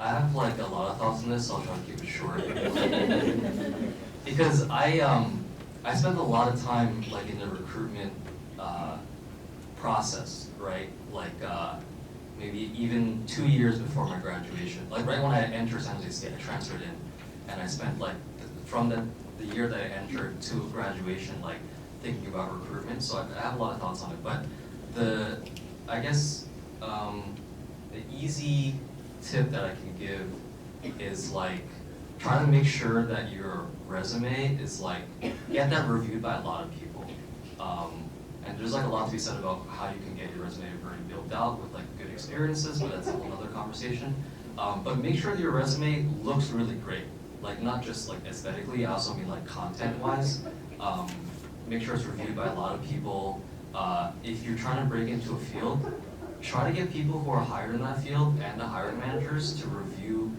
I have like a lot of thoughts on this, so I'll try to keep it short. Because I spent a lot of time like in the recruitment process, right? Like maybe even 2 years before my graduation. Like right when I entered San Jose State, I transferred in, and I spent like from the year that I entered to graduation, like thinking about recruitment. So I have a lot of thoughts on it, but I guess the easy tip that I can give is like try to make sure that your resume is like get that reviewed by a lot of people. And there's like a lot to be said about how you can get your resume very built out with like good experiences, but that's a whole other conversation. But make sure that your resume looks really great. Like not just like aesthetically, I also mean like content-wise. Make sure it's reviewed by a lot of people. If you're trying to break into a field, try to get people who are hired in that field and the hiring managers to review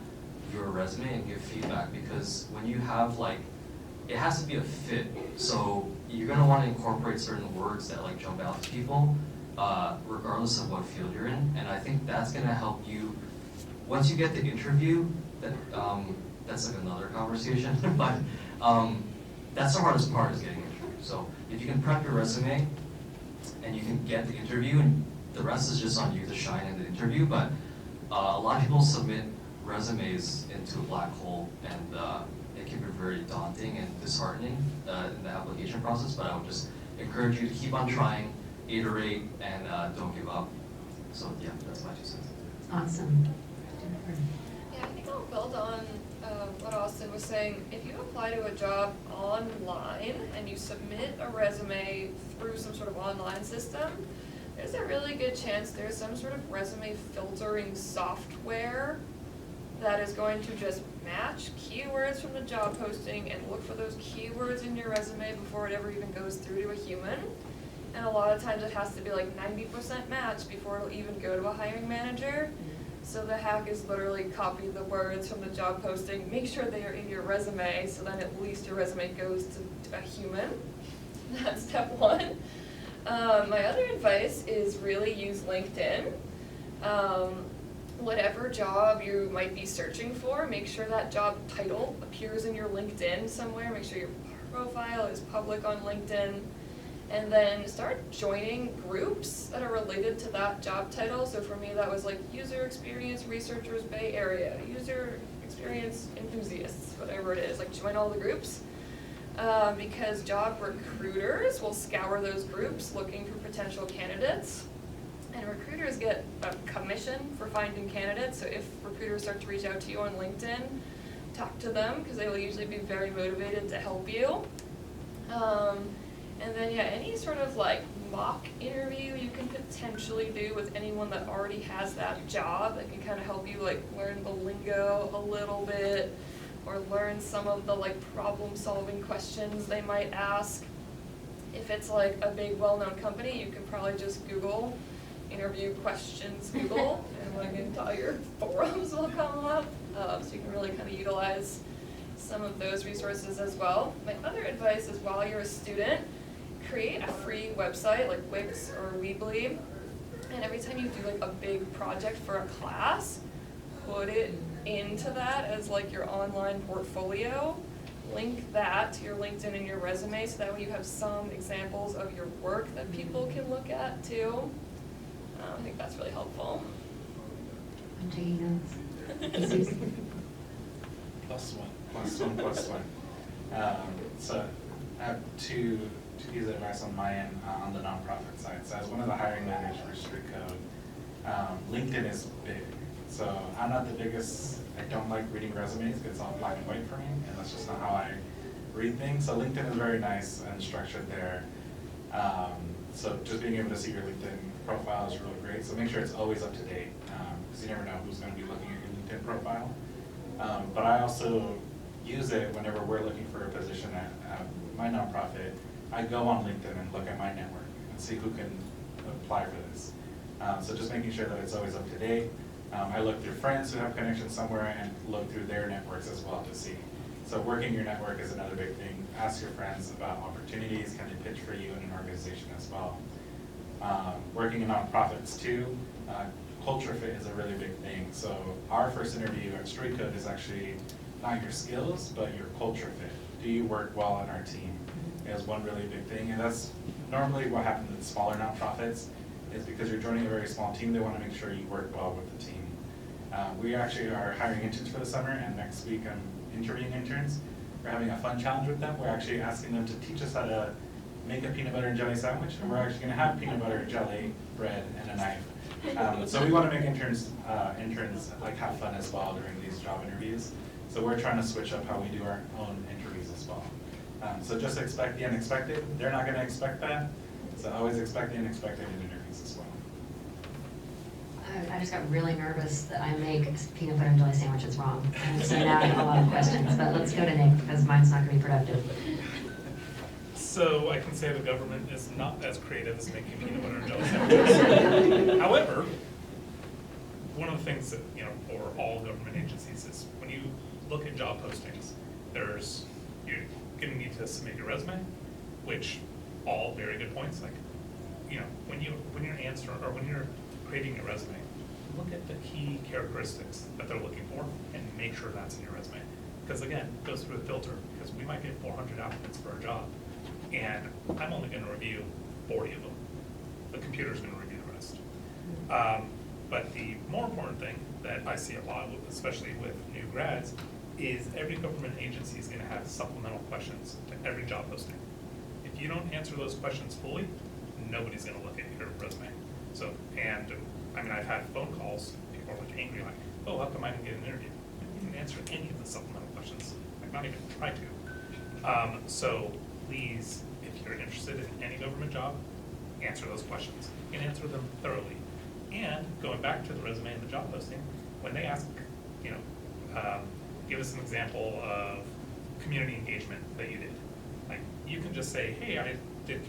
your resume and give feedback, because when you have like, it has to be a fit. So you're gonna want to incorporate certain words that like jump out to people, regardless of what field you're in. And I think that's gonna help you, once you get the interview, that's like another conversation, but that's the hardest part, is getting an interview. So if you can prep your resume and you can get the interview, and the rest is just on you to shine in the interview, but a lot of people submit resumes into a black hole, and it can be very daunting and disheartening in the application process, but I would just encourage you to keep on trying, iterate, and don't give up. So yeah, that's my 2 cents. Awesome. Yeah, I think I'll build on what Austin was saying. If you apply to a job online and you submit a resume through some sort of online system, there's a really good chance there's some sort of resume filtering software that is going to just match keywords from the job posting and look for those keywords in your resume before it ever even goes through to a human. And a lot of times it has to be like 90% match before it'll even go to a hiring manager. So the hack is literally copy the words from the job posting, make sure they are in your resume, so then at least your resume goes to a human. That's step one. My other advice is really use LinkedIn. Whatever job you might be searching for, make sure that job title appears in your LinkedIn somewhere. Make sure your profile is public on LinkedIn. And then start joining groups that are related to that job title. So for me, that was like user experience researchers Bay Area, user experience enthusiasts, whatever it is. Like join all the groups. Because job recruiters will scour those groups looking for potential candidates. And recruiters get a commission for finding candidates. So if recruiters start to reach out to you on LinkedIn, talk to them, because they will usually be very motivated to help you. And then, yeah, any sort of like mock interview you can potentially do with anyone that already has that job, that can kind of help you like learn the lingo a little bit, or learn some of the like problem solving questions they might ask. If it's like a big well-known company, you can probably just Google interview questions Google, and like entire forums will come up. So you can really kind of utilize some of those resources as well. My other advice is, while you're a student, create a free website like Wix or Weebly, and every time you do like a big project for a class, put it into that as like your online portfolio. Link that to your LinkedIn and your resume, so that way you have some examples of your work that people can look at too. I think that's really helpful. I'm taking notes. Plus one. So I have two pieces of advice on my end on the nonprofit side. So as one of the hiring managers for Street Code, LinkedIn is big. So I'm not the biggest, I don't like reading resumes, it's all black and white for me, and that's just not how I read things. So LinkedIn is very nice and structured there. So just being able to see your LinkedIn profile is really great. So make sure it's always up to date, because you never know who's going to be looking at your LinkedIn profile. But I also use it whenever we're looking for a position at my nonprofit. I go on LinkedIn and look at my network and see who can apply for this. So just making sure that it's always up to date. I look through friends who have connections somewhere and look through their networks as well to see. So working your network is another big thing. Ask your friends about opportunities. Can they pitch for you in an organization as well? Working in nonprofits too. culture fit is a really big thing. So our first interview at Street Code is actually not your skills, but your culture fit. Do you work well on our team? Is one really big thing, and that's normally what happens in smaller nonprofits, is because you're joining a very small team, they want to make sure you work well with the team. We actually are hiring interns for the summer, and next week I'm interviewing interns. We're having a fun challenge with them. We're actually asking them to teach us how to make a peanut butter and jelly sandwich, and we're actually going to have peanut butter, jelly, bread, and a knife. So we want to make interns like have fun as well during these job interviews. So we're trying to switch up how we do our own interviews as well. So just expect the unexpected. They're not going to expect that. So always expect the unexpected in interviews as well. I just got really nervous that I make peanut butter and jelly sandwiches wrong. And so now I have a lot of questions, but let's go to Nick because mine's not going to be productive. So I can say the government is not as creative as making peanut butter and jelly sandwiches. However, one of the things that, for all government agencies is when you look at job postings, you're going to need to submit your resume, which all very good points. Like, when you're creating your resume, look at the key characteristics that they're looking for and make sure that's in your resume. Because again, it goes through a filter, because we might get 400 applicants for a job, and I'm only going to review 40 of them. The computer's going to review the rest. But the more important thing that I see a lot, especially with new grads, is every government agency is going to have supplemental questions to every job posting. If you don't answer those questions fully, nobody's going to look at your resume. So, and I've had phone calls, people are like angry, like, oh, how come I didn't get an interview? You didn't answer any of the supplemental questions, like not even try to. So please, if you're interested in any government job, answer those questions and answer them thoroughly. And going back to the resume and the job posting, when they ask, give us an example of community engagement that you did. Like, you can just say, hey, I did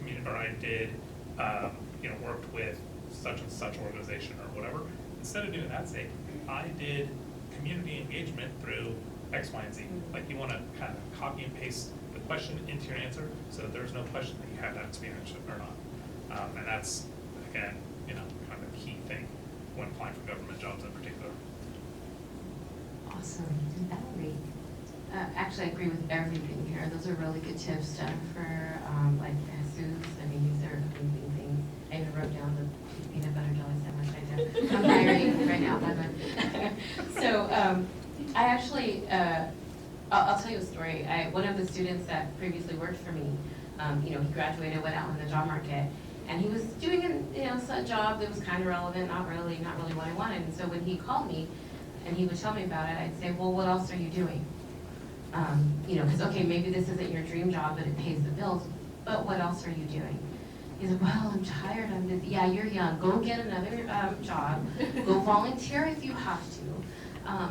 worked with such and such organization or whatever. Instead of doing that, say, I did community engagement through X, Y, and Z. Like, you want to kind of copy and paste the question into your answer so that there's no question that you have that experience or not. And that's, again, kind of a key thing when applying for government jobs in particular. Awesome. Valerie. Actually, I agree with everything here. Those are really good tips, Jennifer. Like Jesus, these are amazing things. I even wrote down the peanut butter jelly sandwich I did. I'm hiring right now, by the way. So I actually, I'll tell you a story. One of the students that previously worked for me, he graduated, went out in the job market, and he was doing a job that was kind of relevant, not really what I wanted. And so when he called me and he would tell me about it, I'd say, well, what else are you doing? Because, okay, maybe this isn't your dream job, but it pays the bills, but what else are you doing? He's like, well, I'm tired, I'm busy. Yeah, you're young. Go get another job. Go volunteer if you have to.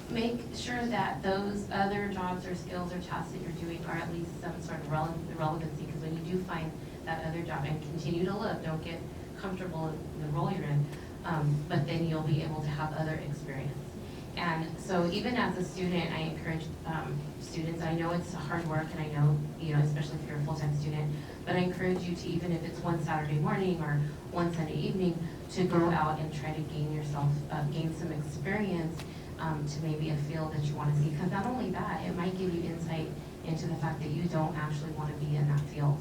Make sure that those other jobs or skills or tasks that you're doing are at least some sort of relevancy, because when you do find that other job, and continue to look, don't get comfortable in the role you're in, but then you'll be able to have other experience. And so even as a student, I encourage students, I know it's hard work, and I know, especially if you're a full-time student, but I encourage you to, even if it's one Saturday morning or one Sunday evening, to go out and try to gain some experience to maybe a field that you want to see. Because not only that, it might give you insight into the fact that you don't actually want to be in that field.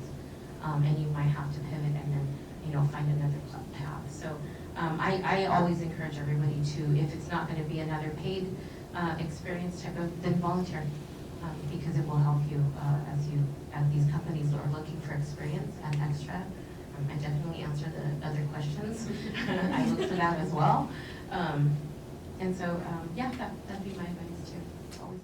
And you might have to pivot and then, find another path. So I always encourage everybody to, if it's not going to be another paid experience type of, then volunteer, because it will help you as these companies are looking for experience and extra. I definitely answer the other questions. I look for that as well. And so, yeah, that'd be my advice too. Always.